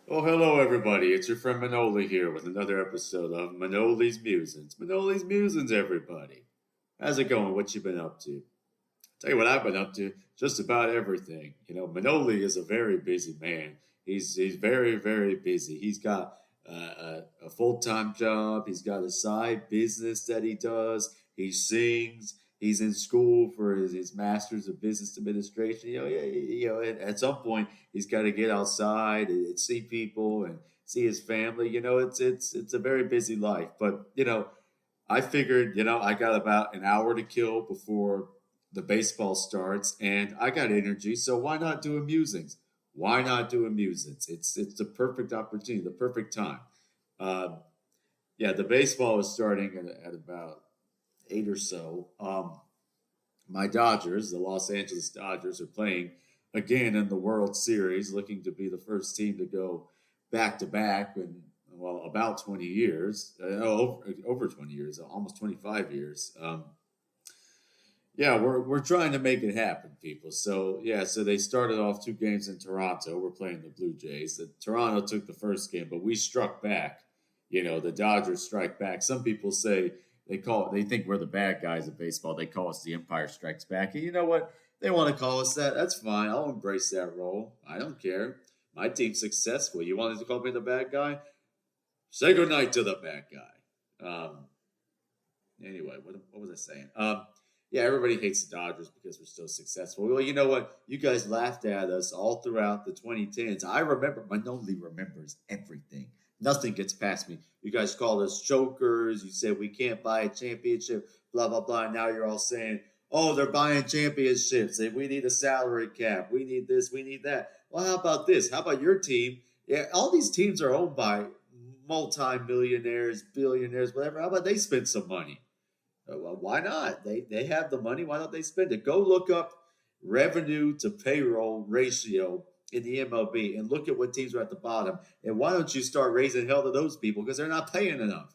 Oh, hello, everybody. It's your friend Manoli here with another episode of Manoli's Musings. Manoli's Musings, everybody. How's it going? What you been up to? Tell you what I've been up to. Just about everything. Manoli is a very busy man. He's very very busy. He's got a full time job. He's got a side business that he does. He sings. He's in school for his master's of business administration. At some point he's got to get outside and see people and see his family. It's a very busy life. But I figured, I got about an hour to kill before the baseball starts, and I got energy, so why not do a musings? Why not do a musings? It's the perfect opportunity, the perfect time. Uh, yeah, the baseball is starting at about 8 or so. My Dodgers, the Los Angeles Dodgers, are playing again in the World Series, looking to be the first team to go back to back in, well, about 20 years, over 20 years, almost 25 years. Yeah, we're trying to make it happen, people. So yeah, so they started off two games in Toronto. We're playing the Blue Jays. Toronto took the first game, but we struck back. The Dodgers strike back. Some people say they think we're the bad guys of baseball. They call us the Empire Strikes Back. And you know what? They want to call us that. That's fine. I'll embrace that role. I don't care. My team's successful. You wanted to call me the bad guy? Say goodnight to the bad guy. Anyway, what was I saying? Yeah, everybody hates the Dodgers because we're still successful. Well, you know what? You guys laughed at us all throughout the 2010s. I remember, Manoli remembers everything. Nothing gets past me. You guys called us chokers. You said we can't buy a championship, blah, blah, blah. And now you're all saying, oh, they're buying championships. And we need a salary cap. We need this. We need that. Well, how about this? How about your team? Yeah, all these teams are owned by multi-millionaires, billionaires, whatever. How about they spend some money? Well, why not? They have the money. Why don't they spend it? Go look up revenue to payroll ratio in the MLB and look at what teams are at the bottom. And why don't you start raising hell to those people because they're not paying enough.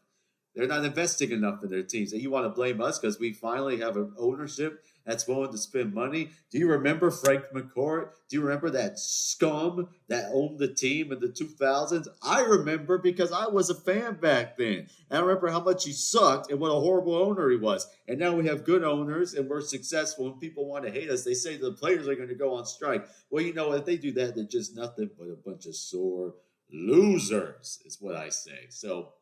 They're not investing enough in their teams. And you want to blame us because we finally have an ownership that's willing to spend money. Do you remember Frank McCourt? Do you remember that scum that owned the team in the 2000s? I remember because I was a fan back then. And I remember how much he sucked and what a horrible owner he was. And now we have good owners and we're successful and people want to hate us. They say the players are going to go on strike. Well, you know what? If they do that, they're just nothing but a bunch of sore losers, is what I say. So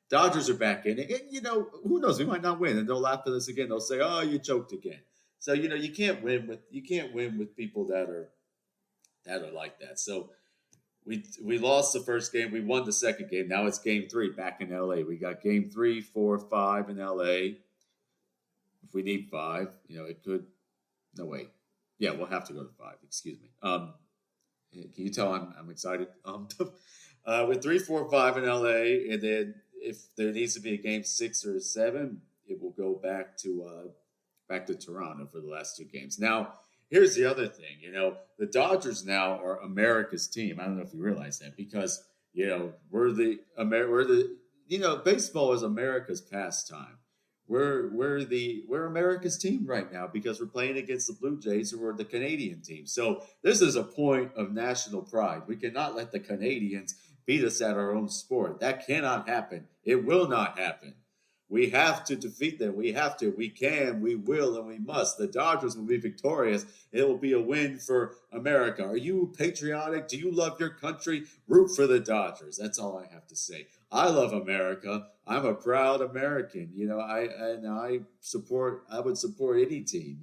Dodgers are back in it. And, who knows? We might not win, and they'll laugh at us again. They'll say, "Oh, you choked again." So you can't win with people that are like that. So we lost the first game. We won the second game. Now it's game three back in LA. We got game three, four, five in LA. If we need five, it could. No wait. Yeah, we'll have to go to five. Excuse me. Can you tell I'm excited? With three, four, five in LA, and then if there needs to be a game six or seven, it will go back to Toronto for the last two games. Now, here's the other thing. The Dodgers now are America's team. I don't know if you realize that because we're the baseball is America's pastime. We're America's team right now because we're playing against the Blue Jays, who are the Canadian team. So this is a point of national pride. We cannot let the Canadians beat us at our own sport. That cannot happen. It will not happen. We have to defeat them. We have to. We can. We will, and we must. The Dodgers will be victorious. It will be a win for America. Are you patriotic? Do you love your country? Root for the Dodgers. That's all I have to say. I love America. I'm a proud American. I would support any team.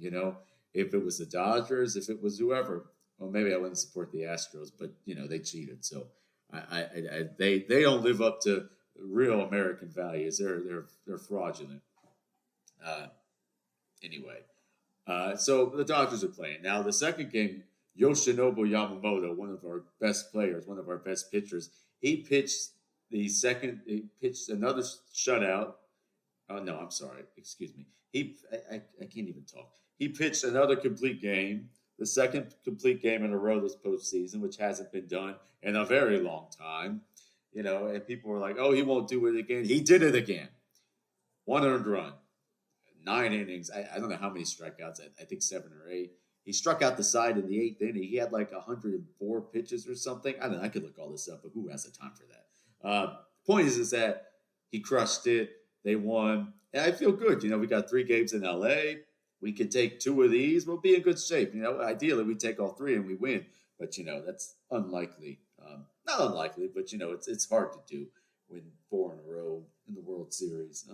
If it was the Dodgers, if it was whoever. Well, maybe I wouldn't support the Astros, but they cheated, so they don't live up to real American values. They're fraudulent. Uh, anyway, so the Dodgers are playing now. The second game, Yoshinobu Yamamoto, one of our best players, one of our best pitchers, he pitched the second. He pitched another shutout. Oh no, I'm sorry. Excuse me. I can't even talk. He pitched another complete game, the second complete game in a row this postseason, which hasn't been done in a very long time. And people were like, "Oh, he won't do it again." He did it again. One earned run, 9 innings. I don't know how many strikeouts. I think seven or eight. He struck out the side in the eighth inning. He had like 104 pitches or something. I don't know. I could look all this up, but who has the time for that? Point is that he crushed it. They won. And I feel good. We got 3 games in LA. We could take 2 of these. We'll be in good shape. Ideally, we take all 3 and we win. But, that's unlikely. Not unlikely, but, it's hard to do win 4 in a row in the World Series.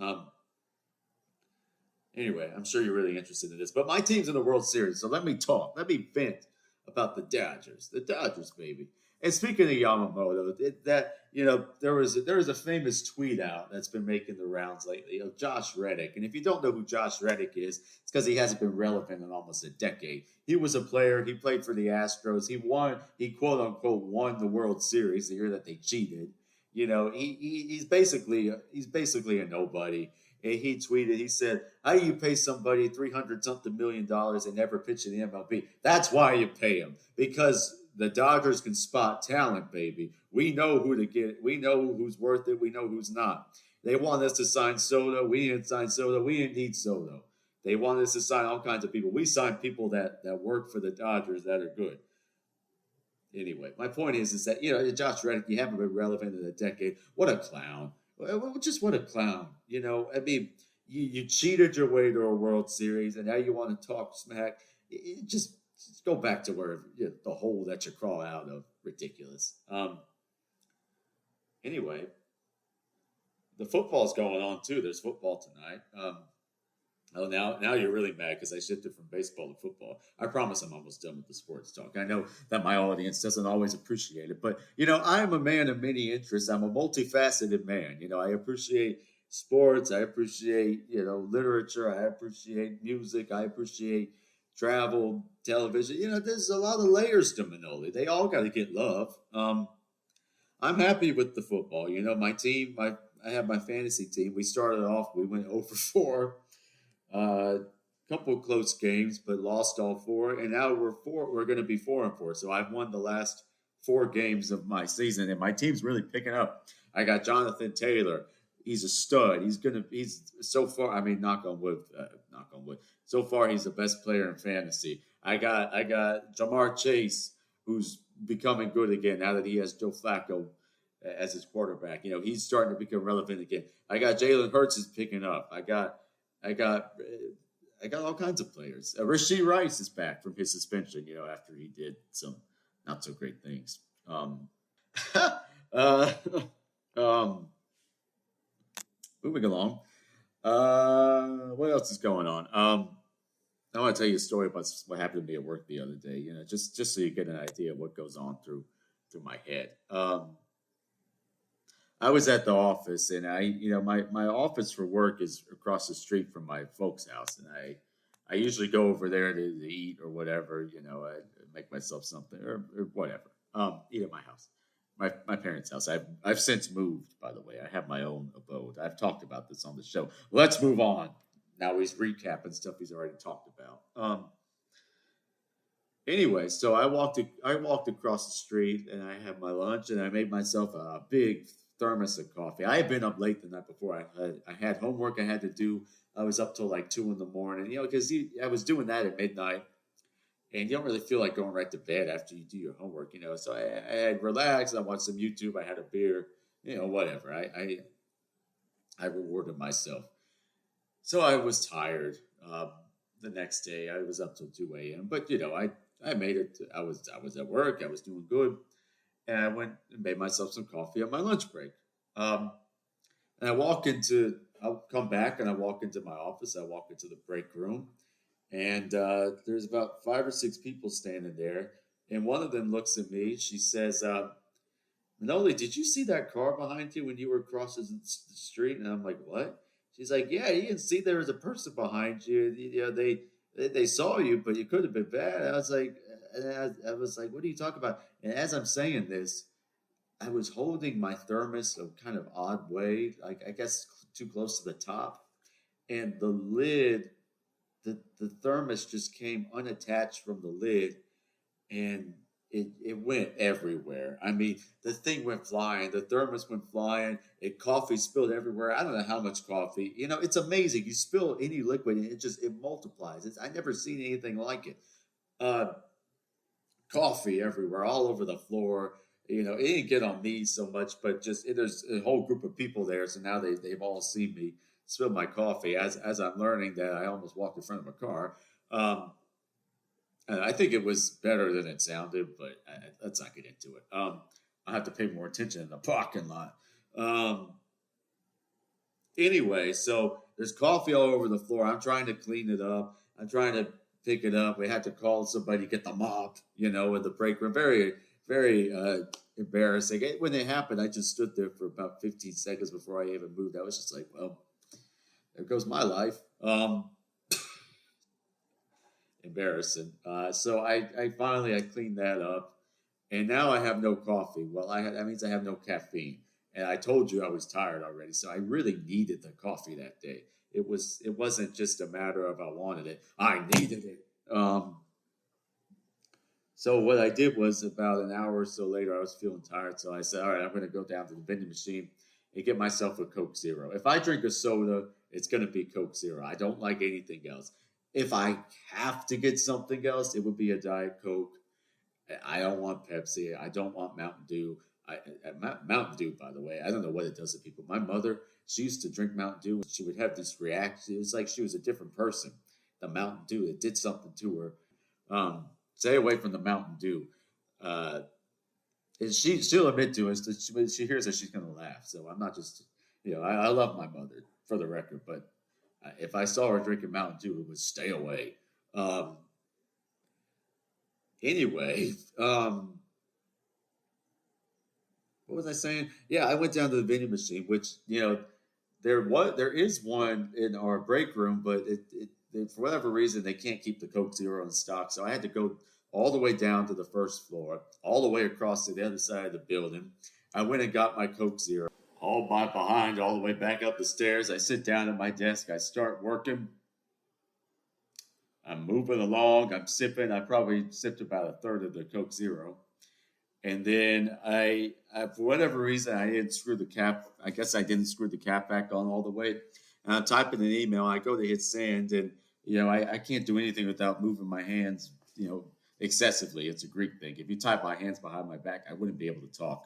Anyway, I'm sure you're really interested in this. But my team's in the World Series, so let me talk. Let me vent about the Dodgers. The Dodgers, baby. And speaking of Yamamoto, there was a famous tweet out that's been making the rounds lately of Josh Reddick. And if you don't know who Josh Reddick is, it's because he hasn't been relevant in almost a decade. He was a player. He played for the Astros. He quote unquote won the World Series the year that they cheated. He's basically a nobody. And he tweeted, he said, how do you pay somebody $300-something million and never pitch in the MLB? That's why you pay him. Because the Dodgers can spot talent, baby. We know who to get. We know who's worth it. We know who's not. They want us to sign Soto. We didn't sign Soto. We didn't need Soto. They want us to sign all kinds of people. We signed people that work for the Dodgers that are good. Anyway, my point is that, Josh Reddick, you haven't been relevant in a decade. What a clown. Just what a clown. You cheated your way to a World Series, and now you want to talk smack. Just go back to where the hole that you crawl out of. Ridiculous. Anyway, the football's going on too. There's football tonight. Now you're really mad because I shifted from baseball to football. I promise I'm almost done with the sports talk. I know that my audience doesn't always appreciate it, but I'm a man of many interests. I'm a multifaceted man. I appreciate sports. I appreciate literature. I appreciate music. I appreciate travel, television. There's a lot of layers to Manoli. They all got to get love. I'm happy with the football. My team. I have my fantasy team. We started off. We went 0-4. Couple of close games, but lost all 4, and now we're going to be 4-4. So I've won the last 4 games of my season, and my team's really picking up. I got Jonathan Taylor. He's a stud. He's so far. I mean, knock on wood. So far, he's the best player in fantasy. I got Jamar Chase, who's becoming good again now that he has Joe Flacco as his quarterback. He's starting to become relevant again. I got Jalen Hurts is picking up. I got all kinds of players. Rashee Rice is back from his suspension, after he did some not so great things. Moving along. What else is going on? I want to tell you a story about what happened to me at work the other day. Just so you get an idea of what goes on through my head. I was at the office, and my office for work is across the street from my folks' house, and I usually go over there to eat or whatever. I make myself something or whatever. Eat at my house, my parents' house. I've since moved, by the way. I have my own abode. I've talked about this on the show. Let's move on. Now he's recapping stuff he's already talked about. Anyway, so I walked across the street, and I had my lunch, and I made myself a big thermos of coffee. I had been up late the night before. I had homework I had to do. I was up till like 2 a.m, because I was doing that at midnight, and you don't really feel like going right to bed after you do your homework, So I had relaxed. I watched some YouTube. I had a beer, whatever. I rewarded myself. So I was tired. The next day, I was up till 2 a.m. But I made it. I was at work. I was doing good. And I went and made myself some coffee on my lunch break. And I'll come back and I walk into my office. I walk into the break room, and there's about 5 or 6 people standing there. And one of them looks at me. She says, Manoli, did you see that car behind you when you were crossing the street? And I'm like, what? She's like, yeah, you didn't see there was a person behind you. They saw you, but you could have been bad. I was like, what are you talking about? And as I'm saying this, I was holding my thermos a kind of odd way, like I guess too close to the top. And the lid, the thermos just came unattached from the lid, and it went everywhere. I mean, the thing went flying. The thermos went flying. Coffee spilled everywhere. I don't know how much coffee. It's amazing. You spill any liquid, and it multiplies. I never seen anything like it. uh, coffee everywhere, all over the floor. It didn't get on me so much, but just there's a whole group of people there, so now they've all seen me spill my coffee. As I'm learning that, I almost walked in front of a car. Um, and I think it was better than it sounded, but let's not get into it. I have to pay more attention in the parking lot. Um, anyway, so there's coffee all over the floor. I'm trying to clean it up. I'm trying to pick it up. We had to call somebody, get the mop, in the break room. Very, very embarrassing. When it happened, I just stood there for about 15 seconds before I even moved. I was just like, well, there goes my life. Embarrassing. So I finally I cleaned that up, and now I have no coffee. Well, that means I have no caffeine, and I told you I was tired already, so I really needed the coffee that day. It wasn't just a matter of I wanted it; I needed it. So what I did was, about an hour or so later, I was feeling tired, so I said, "All right, I'm going to go down to the vending machine and get myself a Coke Zero. If I drink a soda, it's going to be Coke Zero. I don't like anything else. If I have to get something else, it would be a Diet Coke. I don't want Pepsi. I don't want Mountain Dew. Mountain Dew, by the way, I don't know what it does to people. My mother, she used to drink Mountain Dew, and she would have this reaction. It was like she was a different person. The Mountain Dew, it did something to her. Stay away from the Mountain Dew. Uh, and she'll admit to us that when she hears it, she's going to laugh. So I'm not just, I love my mother, for the record, but if I saw her drinking Mountain Dew, it would stay away. Um, anyway, what was I saying? Yeah, I went down to the vending machine, which there is one in our break room, but for whatever reason they can't keep the Coke Zero in stock, so I had to go all the way down to the first floor, all the way across to the other side of the building. I went and got my Coke Zero, all by behind, all the way back up the stairs. I sit down at my desk, I start working. I'm moving along, I'm sipping. I probably sipped about a third of the Coke Zero. And then for whatever reason, I didn't screw the cap. I guess I didn't screw the cap back on all the way. And I'm typing an email. I go to hit send, and I can't do anything without moving my hands, excessively. It's a Greek thing. If you type my hands behind my back, I wouldn't be able to talk.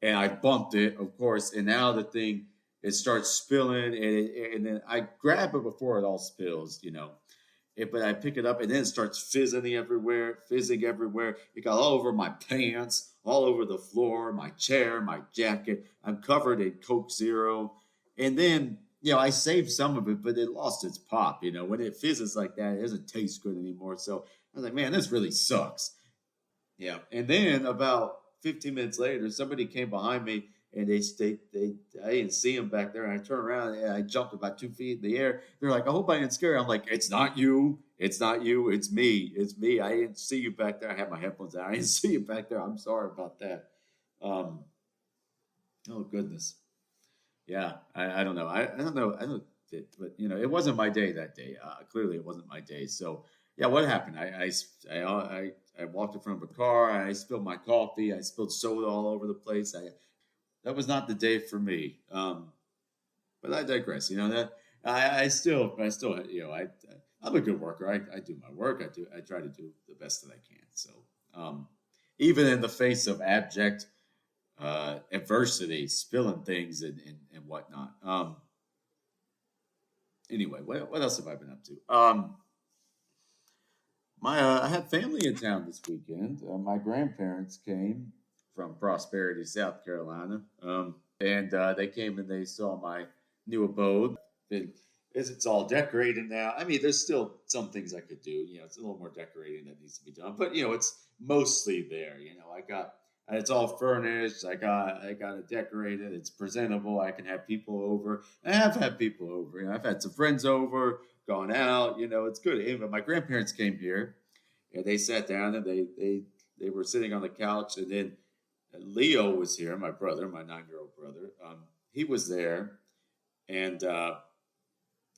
And I bumped it, of course. And now the thing, it starts spilling, and then I grab it before it all spills. But I pick it up, and then it starts fizzing everywhere. It got all over my pants, all over the floor, my chair, my jacket. I'm covered in Coke Zero. And then, I saved some of it, but it lost its pop. When it fizzes like that, it doesn't taste good anymore. So I was like, man, this really sucks. Yeah. And then about 15 minutes later, somebody came behind me, and I didn't see him back there. And I turned around, and I jumped about 2 feet in the air. They're like, I hope I didn't scare you. I'm like, it's not you. It's not you. It's me. It's me. I didn't see you back there. I had my headphones on. I didn't see you back there. I'm sorry about that. Um, oh goodness. Yeah. I don't know. I don't know. I don't. But it wasn't my day that day. Clearly, it wasn't my day. So yeah, what happened? I walked in front of a car. I spilled my coffee. I spilled soda all over the place. That was not the day for me. But I digress. That I still, I'm a good worker. I do my work. I try to do the best that I can. So, um, even in the face of abject adversity, spilling things and whatnot. Anyway, what else have I been up to? I had family in town this weekend. My grandparents came from Prosperity, South Carolina, and they came and they saw my new abode. It's all decorated now. I mean, there's still some things I could do. It's a little more decorating that needs to be done, but it's mostly there. I got it's all furnished. I got it decorated. It's presentable. I can have people over. I have had people over. I've had some friends over, gone out. It's good. Even my grandparents came here, and they sat down and they were sitting on the couch, and then Leo was here, my brother, my 9-year-old brother. He was there, and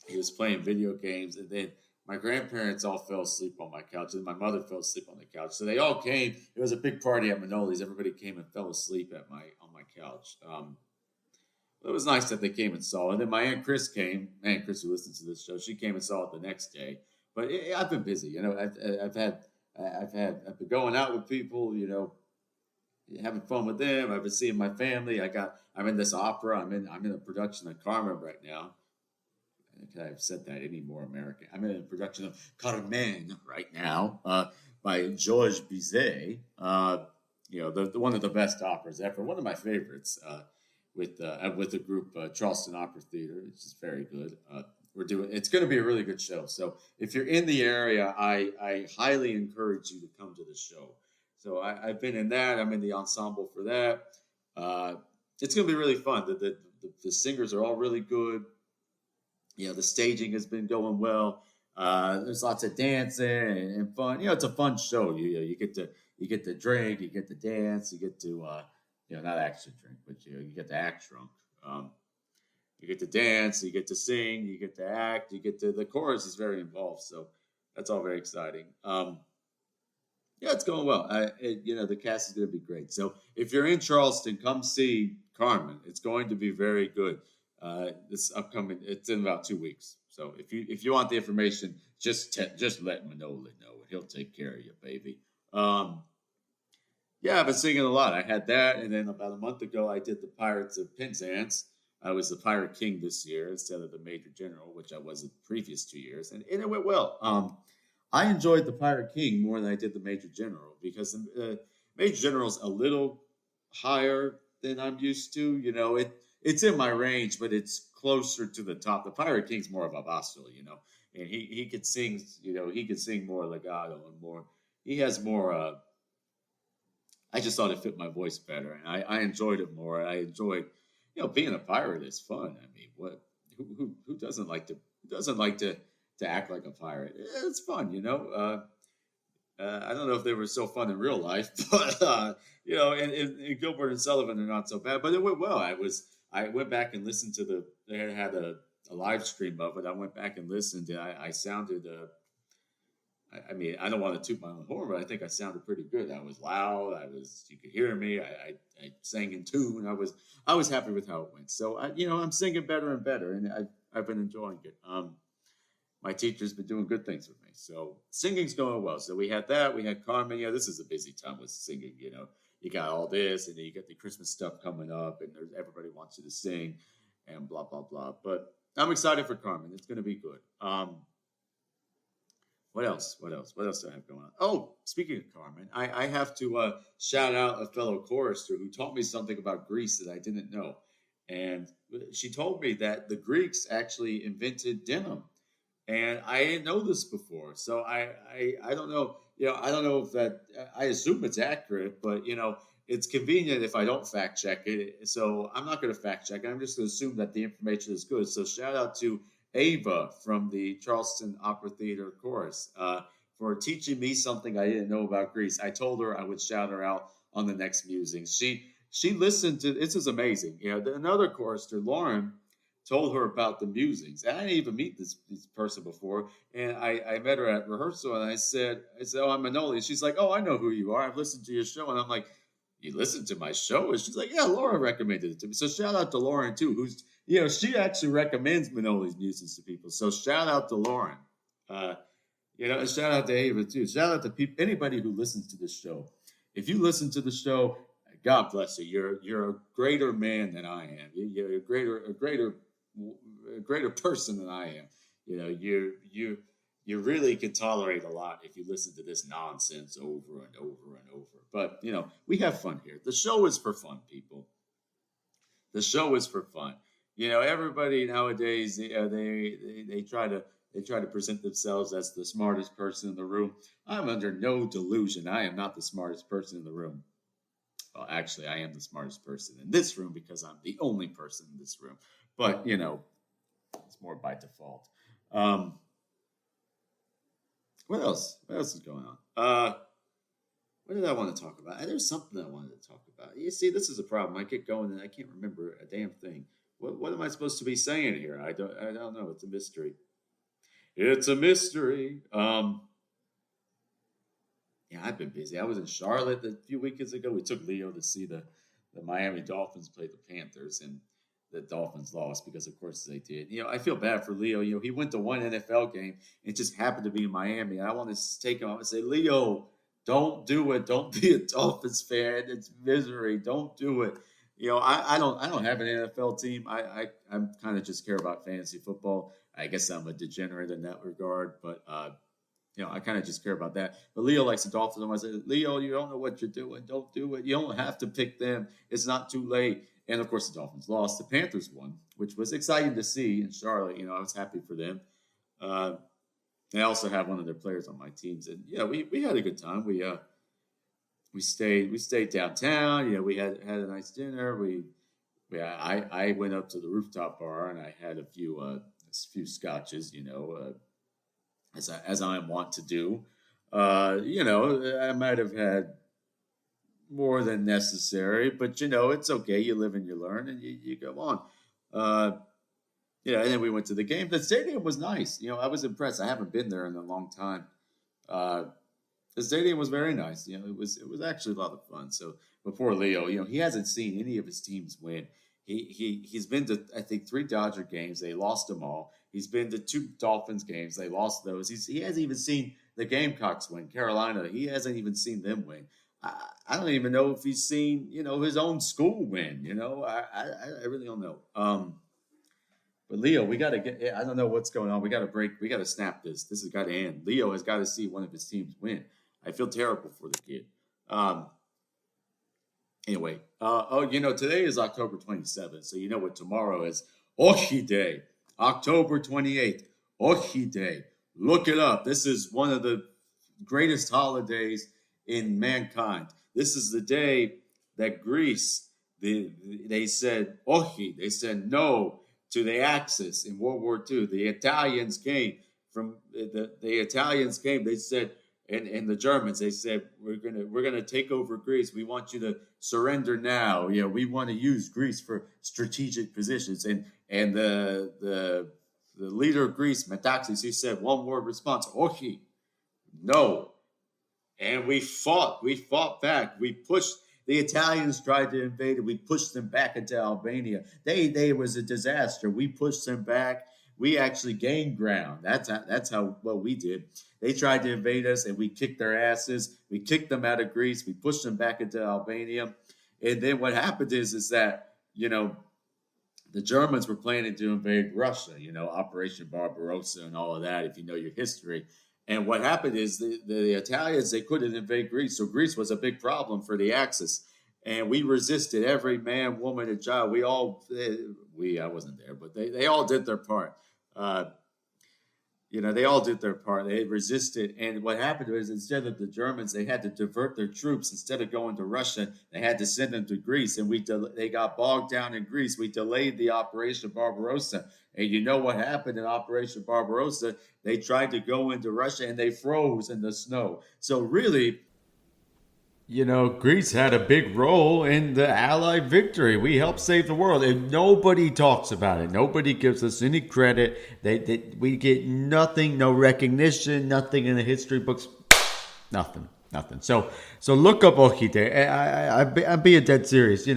he was playing video games, and then my grandparents all fell asleep on my couch, and my mother fell asleep on the couch. So they all came. It was a big party at Manoli's. Everybody came and fell asleep on my couch. It was nice that they came and saw. And then my aunt Chris came. Aunt Chris, who listens to this show, she came and saw it the next day. But I've been busy. I've had I've been going out with people, having fun with them. I've been seeing my family. I'm in this opera. I'm in a production of Carmen right now. I think I've said that any more American. I'm in a production of Carmen right now by Georges Bizet. The one of the best operas ever. One of my favorites with the group Charleston Opera Theater. It's just very good. It's going to be a really good show. So if you're in the area, I highly encourage you to come to the show. So I've been in that. I'm in the ensemble for that. Uh, it's going to be really fun. The singers are all really good. The staging has been going well. There's lots of dancing and fun. It's a fun show. You get to drink, you get to dance, you get to not actually drink, but you get to act drunk. You get to dance, you get to sing, you get to act, the chorus is very involved. So that's all very exciting. Yeah, it's going well. The cast is going to be great. So if you're in Charleston, come see Carmen. It's going to be very good. It's in about 2 weeks. So if you want the information, just let Manoli know. He'll take care of you, baby. Yeah, I've been singing a lot. I had that, and then about a month ago, I did the Pirates of Penzance. I was the Pirate King this year instead of the Major General, which I was the previous 2 years, and it went well. I enjoyed the Pirate King more than I did the Major General because the Major General's a little higher than I'm used to. It's in my range, but it's closer to the top. The Pirate King's more of a basso, and he could sing. He could sing more legato and more. He has more. I just thought it fit my voice better, and I enjoyed it more. I enjoyed, being a pirate is fun. I mean, who doesn't like to act like a pirate? It's fun. I don't know if they were so fun in real life, but in Gilbert and Sullivan, they're not so bad. But it went well. I went back and listened to they had a live stream of it. I went back and listened. And I sounded. I mean, I don't want to toot my own horn, but I think I sounded pretty good. I was loud. You could hear me. I sang in tune. I was happy with how it went. So I'm singing better and better, and I've been enjoying it. My teacher's been doing good things with me. So singing's going well. So we had that. We had Carmen. Yeah, this is a busy time with singing. You got all this, and then you got the Christmas stuff coming up, and everybody wants you to sing, and blah blah blah. But I'm excited for Carmen. It's going to be good. What else? What else? What else do I have going on? Oh, speaking of Carmen, I have to shout out a fellow chorister who taught me something about Greece that I didn't know. And she told me that the Greeks actually invented denim. And I didn't know this before. So I don't know. I don't know if that, I assume it's accurate, but, it's convenient if I don't fact check it. So I'm not going to fact check it. I'm just going to assume that the information is good. So shout out to Ava from the Charleston Opera Theater Chorus for teaching me something I didn't know about Greece. I told her I would shout her out on the next Musings. She listened to this is amazing. Another chorister, Lauren, told her about the Musings. And I didn't even meet this person before. And I met her at rehearsal and I said, oh, I'm Manoli. And she's like, oh, I know who you are. I've listened to your show. And I'm like, you listened to my show? And she's like, yeah, Laura recommended it to me. So shout out to Lauren too, who's she actually recommends Manoli's Musings to people. So shout out to Lauren. And shout out to Ava too. Shout out to anybody who listens to this show. If you listen to the show, God bless you. You're a greater man than I am. You're a greater person than I am. You really can tolerate a lot if you listen to this nonsense over and over and over. But we have fun here. The show is for fun, people. The show is for fun. Everybody nowadays they try to present themselves as the smartest person in the room. I'm under no delusion. I am not the smartest person in the room. Well, actually, I am the smartest person in this room because I'm the only person in this room. But it's more by default. What else? What else is going on? What did I want to talk about? There's something I wanted to talk about. You see, this is a problem. I get going and I can't remember a damn thing. What am I supposed to be saying here? I don't know. It's a mystery. It's a mystery. Yeah, I've been busy. I was in Charlotte a few weekends ago. We took Leo to see the Miami Dolphins play the Panthers, and the Dolphins lost because, of course, they did. I feel bad for Leo. He went to one NFL game and just happened to be in Miami. I want to take him out and say, Leo, don't do it. Don't be a Dolphins fan. It's misery. Don't do it. I don't have an NFL team. I'm kind of just care about fantasy football. I guess I'm a degenerate in that regard, but I kind of just care about that. But Leo likes the Dolphins. I say, Leo, you don't know what you're doing. Don't do it. You don't have to pick them. It's not too late. And of course, the Dolphins lost. The Panthers won, which was exciting to see in Charlotte. I was happy for them. I also have one of their players on my teams, and we had a good time. We stayed downtown. We had a nice dinner. I went up to the rooftop bar and I had a few scotches. As I am wont to do. I might have had more than necessary, but it's okay. You live and you learn, and you go on. And then we went to the game. The stadium was nice. I was impressed. I haven't been there in a long time. The stadium was very nice. It was actually a lot of fun. So before Leo, he hasn't seen any of his teams win. He's been to, I think, 3 Dodger games. They lost them all. He's been to 2 Dolphins games. They lost those. He hasn't even seen the Gamecocks win. Carolina, he hasn't even seen them win. I don't even know if he's seen, his own school win. I really don't know. But Leo, we got to get, I don't know what's going on. We got to break. We got to snap this. This has got to end. Leo has got to see one of his teams win. I feel terrible for the kid. Anyway, today is October 27th. So you know what tomorrow is? Ohi Day. October 28th. Ohi Day. Look it up. This is one of the greatest holidays in mankind. This is the day that Greece, they said Ohi. They said no to the Axis in World War II. The Italians came from the Italians came. They said, and the Germans, they said, we're gonna take over Greece. We want you to surrender now. We want to use Greece for strategic positions. And the leader of Greece, Metaxas, he said one word response, Ohi, no. And we fought back. We pushed. The Italians tried to invade it. We pushed them back into Albania. They was a disaster. We pushed them back. We actually gained ground. That's how what we did. They tried to invade us, and we kicked their asses. We kicked them out of Greece. We pushed them back into Albania. And then what happened is that the Germans were planning to invade Russia. Operation Barbarossa and all of that. If you know your history. And what happened is the Italians, they couldn't invade Greece. So Greece was a big problem for the Axis. And we resisted, every man, woman, and child. I wasn't there, but they all did their part. They all did their part. They resisted. And what happened was instead of the Germans, they had to divert their troops. Instead of going to Russia, they had to send them to Greece. And they got bogged down in Greece. We delayed the Operation Barbarossa. And you know what happened in Operation Barbarossa? They tried to go into Russia and they froze in the snow. So really, Greece had a big role in the Allied victory. We helped save the world, and nobody talks about it. Nobody gives us any credit. We get nothing, no recognition, nothing in the history books, nothing. So look up Ohide. I'm being dead serious.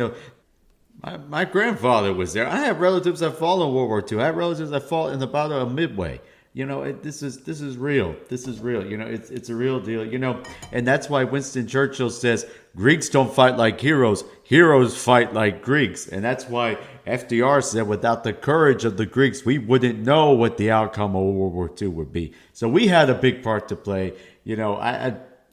My grandfather was there. I have relatives that fought in World War II. I have relatives that fought in the Battle of Midway. This is real. This is real. It's a real deal. And that's why Winston Churchill says Greeks don't fight like heroes. Heroes fight like Greeks. And that's why FDR said without the courage of the Greeks, we wouldn't know what the outcome of World War II would be. So we had a big part to play.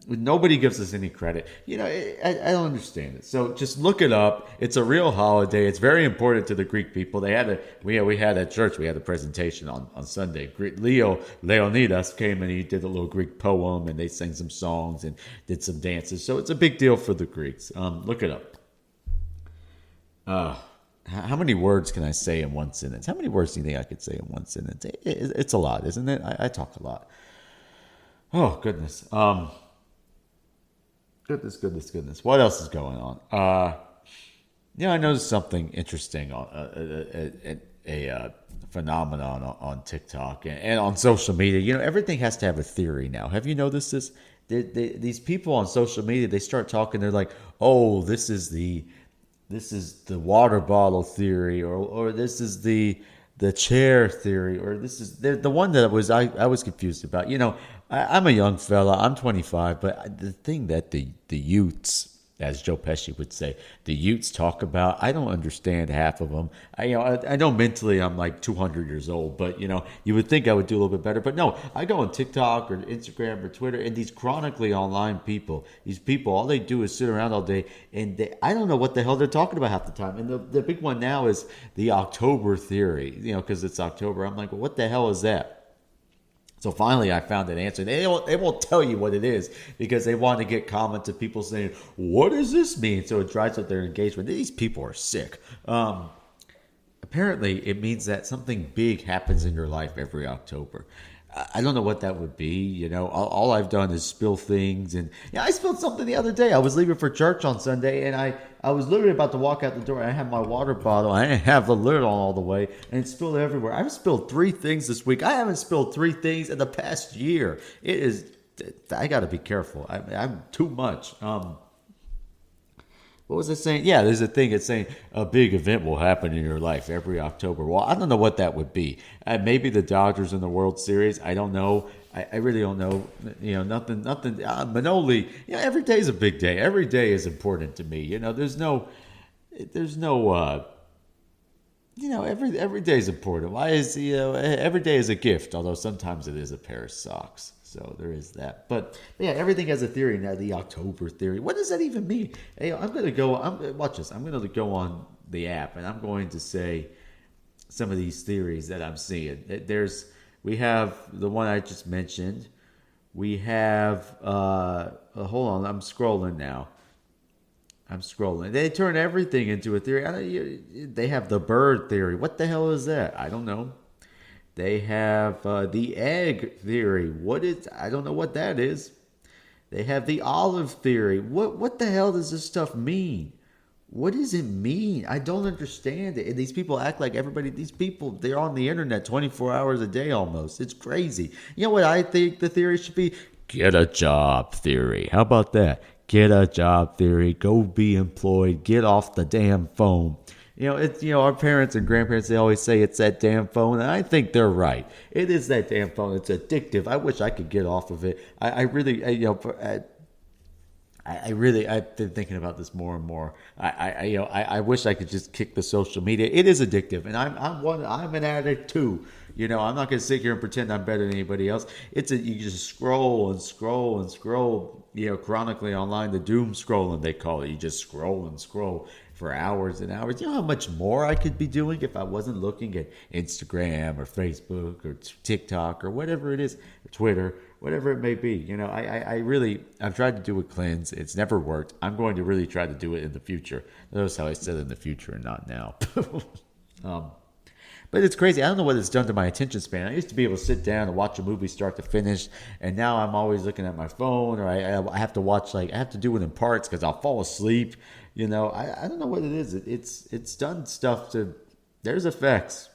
Nobody gives us any credit. I don't understand it. So just look it up. It's a real holiday. It's very important to the Greek people. We had at church. We had a presentation on Sunday. Leonidas came and he did a little Greek poem, and they sang some songs and did some dances. So it's a big deal for the Greeks. Look it up. How many words can I say in one sentence? How many words do you think I could say in one sentence? It's a lot, isn't it? I talk a lot. Oh goodness. Goodness. What else is going on? I noticed something interesting on a phenomenon on TikTok and on social media. Everything has to have a theory now. Have you noticed this? These people on social media, they start talking. They're like, "Oh, this is the this is the water bottle theory, or this is the chair theory, or this is the one that I was confused about. I'm a young fella. I'm 25, but the thing that the youths, as Joe Pesci would say, the youths talk about, I don't understand half of them. I know mentally I'm like 200 years old, but you would think I would do a little bit better. But no, I go on TikTok or Instagram or Twitter, and these chronically online people, these people, all they do is sit around all day, and I don't know what the hell they're talking about half the time. And the big one now is the October theory, because it's October. I'm like, well, what the hell is that? So finally, I found an answer. They won't tell you what it is because they want to get comments of people saying, "What does this mean?" So it drives up their engagement. These people are sick. Apparently, it means that something big happens in your life every October. I don't know what that would be. All I've done is spill things, and I spilled something the other day. I was leaving for church on Sunday, and I was literally about to walk out the door. I had my water bottle. I didn't have the lid on all the way, and it spilled everywhere. I've spilled three things this week. I haven't spilled three things in the past year. It is. I got to be careful. I'm too much. What was it saying? Yeah, there's a thing. It's saying a big event will happen in your life every October. Well, I don't know what that would be. Maybe the Dodgers in the World Series. I don't know. I really don't know. Nothing. Manoli. Every day is a big day. Every day is important to me. There's no. Every day is important. Why is every day is a gift? Although sometimes it is a pair of socks. So there is that. But yeah, everything has a theory now. The October theory. What does that even mean? Hey, I'm gonna go. Watch this. I'm gonna go on the app and I'm going to say some of these theories that I'm seeing. We have the one I just mentioned. We have hold on. I'm scrolling now. I'm scrolling. They turn everything into a theory. They have the bird theory. What the hell is that? I don't know. They have the egg theory. What is? I don't know what that is. They have the olive theory. What the hell does this stuff mean? What does it mean? I don't understand it. And these people act like everybody. These people, they're on the internet 24 hours a day almost. It's crazy. You know what I think the theory should be? Get a job theory. How about that? Get a job theory. Go be employed. Get off the damn phone. It's our parents and grandparents. They always say it's that damn phone, and I think they're right. It is that damn phone. It's addictive. I wish I could get off of it. I really, I've been thinking about this more and more. I wish I could just kick the social media. It is addictive, and I'm an addict too. I'm not gonna sit here and pretend I'm better than anybody else. You just scroll and scroll and scroll. Chronically online, the doom scrolling they call it. You just scroll and scroll for hours and hours. You know how much more I could be doing if I wasn't looking at Instagram or Facebook or TikTok or whatever it is, Twitter, whatever it may be. I've tried to do a cleanse. It's never worked. I'm going to really try to do it in the future. Notice how I said in the future and not now. um, but it's crazy. I don't know what it's done to my attention span. I used to be able to sit down and watch a movie start to finish, and now I'm always looking at my phone, or I have to watch I have to do it in parts because I'll fall asleep. I don't know what it is. It's done stuff to. There's effects.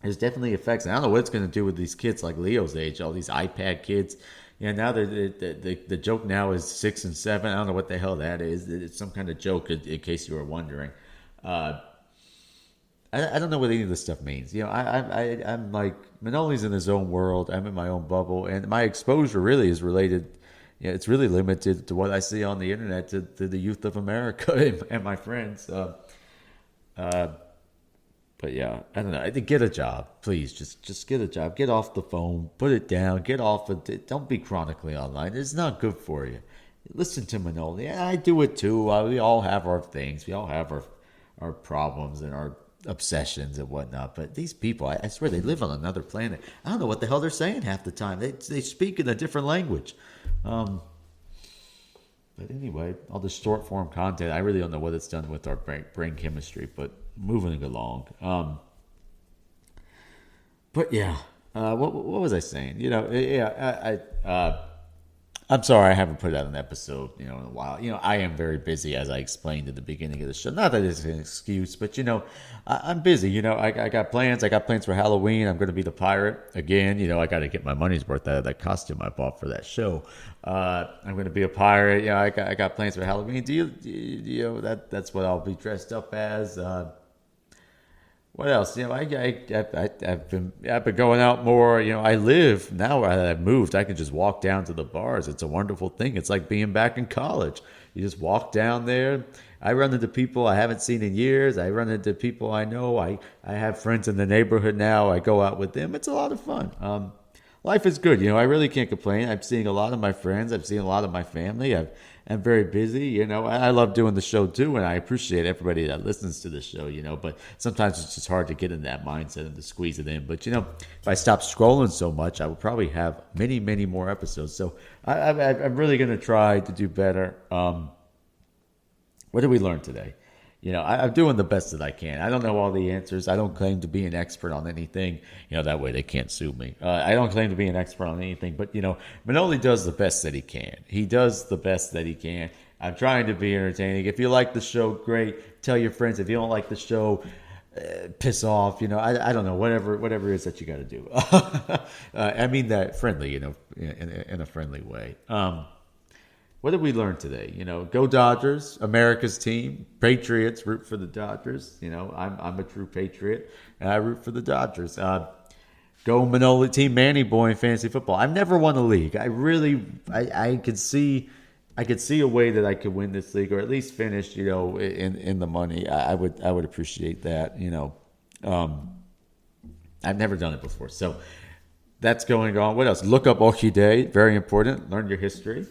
There's definitely effects. And I don't know what it's going to do with these kids like Leo's age, all these iPad kids. Now the joke now is 6 and 7. I don't know what the hell that is. It's some kind of joke, in case you were wondering. I don't know what any of this stuff means. I'm like Manoli's in his own world. I'm in my own bubble, and my exposure really is related. It's really limited to what I see on the internet to the youth of America and my friends. But yeah, I don't know. I think get a job, please. Just get a job. Get off the phone. Put it down. Get off of it. Don't be chronically online. It's not good for you. Listen to Manoli. I do it too. We all have our things. We all have our problems and our obsessions and whatnot. But these people, I swear, they live on another planet. I don't know what the hell they're saying half the time. They speak in a different language. But anyway, all the short form content, I really don't know what it's done with our brain chemistry. But moving along. But yeah, what was I saying? Yeah, I'm sorry I haven't put out an episode, in a while. I am very busy, as I explained at the beginning of the show. Not that it's an excuse, but I'm busy. I got plans. I got plans for Halloween. I'm going to be the pirate again. I got to get my money's worth out of that costume I bought for that show. I'm going to be a pirate. I got plans for Halloween. That's what I'll be dressed up as. What else? I've been going out more. I live now that I've moved. I can just walk down to the bars. It's a wonderful thing. It's like being back in college. You just walk down there. I run into people I haven't seen in years. I run into people I know. I have friends in the neighborhood now. I go out with them. It's a lot of fun. Life is good. I really can't complain. I'm seeing a lot of my friends. I'm seeing a lot of my family. I'm very busy. I love doing the show too, and I appreciate everybody that listens to the show. But sometimes it's just hard to get in that mindset and to squeeze it in. But if I stop scrolling so much, I will probably have many, many more episodes. So I'm really going to try to do better. What did we learn today? I'm doing the best that I can. I don't know all the answers. I don't claim to be an expert on anything. That way they can't sue me. I don't claim to be an expert on anything, but Manoli does the best that he can. He does the best that he can. I'm trying to be entertaining. If you like the show, great. Tell your friends. If you don't like the show, piss off. I don't know. Whatever it is that you got to do. I mean that friendly. In a friendly way. What did we learn today? Go Dodgers, America's team, Patriots, root for the Dodgers. I'm a true Patriot, and I root for the Dodgers. Go Manoli team, Manny boy in fantasy football. I've never won a league. I could see a way that I could win this league, or at least finish, in the money. I would appreciate that. I've never done it before, so that's going on. What else? Look up Orchidee, very important. Learn your history.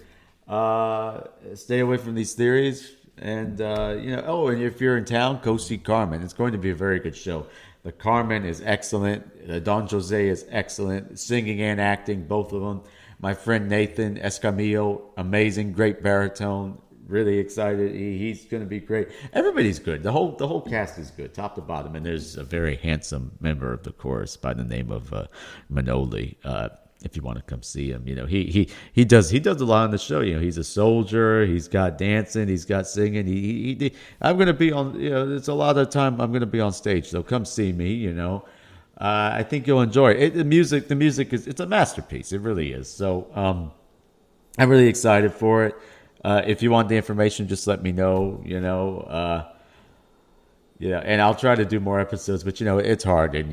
Stay away from these theories, and and if you're in town, go see Carmen. It's going to be a very good show. The Carmen is excellent. The Don Jose is excellent. Singing and acting, both of them. My friend Nathan Escamillo, amazing, great baritone. Really excited. He's going to be great. Everybody's good. The whole cast is good, top to bottom. And there's a very handsome member of the chorus by the name of Manoli. If you want to come see him, he does a lot on the show. He's a soldier. He's got dancing. He's got singing. I'm going to be on. It's a lot of time. I'm going to be on stage. So come see me. I think you'll enjoy it. The music it's a masterpiece. It really is. So I'm really excited for it. If you want the information, just let me know. And I'll try to do more episodes, but it's hard, and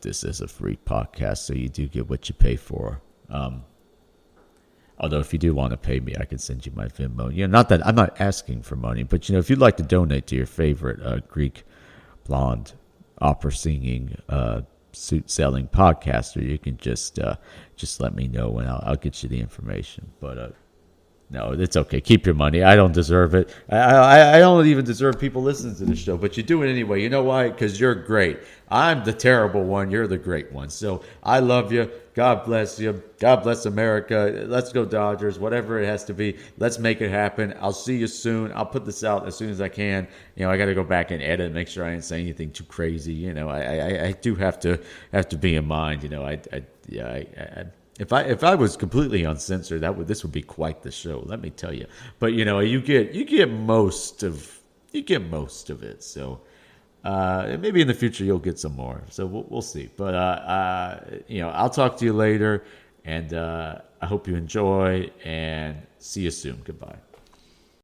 this is a free podcast, so you do get what you pay for. Although if you do want to pay me, I can send you my Venmo. Not that I'm not asking for money, but if you'd like to donate to your favorite Greek blonde opera singing suit selling podcaster, you can just let me know, and I'll get you the information. But no, it's okay. Keep your money. I don't deserve it. I don't even deserve people listening to the show, but you do it anyway. You know why? Because you're great. I'm the terrible one. You're the great one. So I love you. God bless you. God bless America. Let's go Dodgers. Whatever it has to be. Let's make it happen. I'll see you soon. I'll put this out as soon as I can. I got to go back and edit, make sure I didn't say anything too crazy. I do have to be in mind. If I was completely uncensored, this would be quite the show. Let me tell you. But you get most of it. So maybe in the future you'll get some more. So we'll see. But I'll talk to you later, and I hope you enjoy. And see you soon. Goodbye.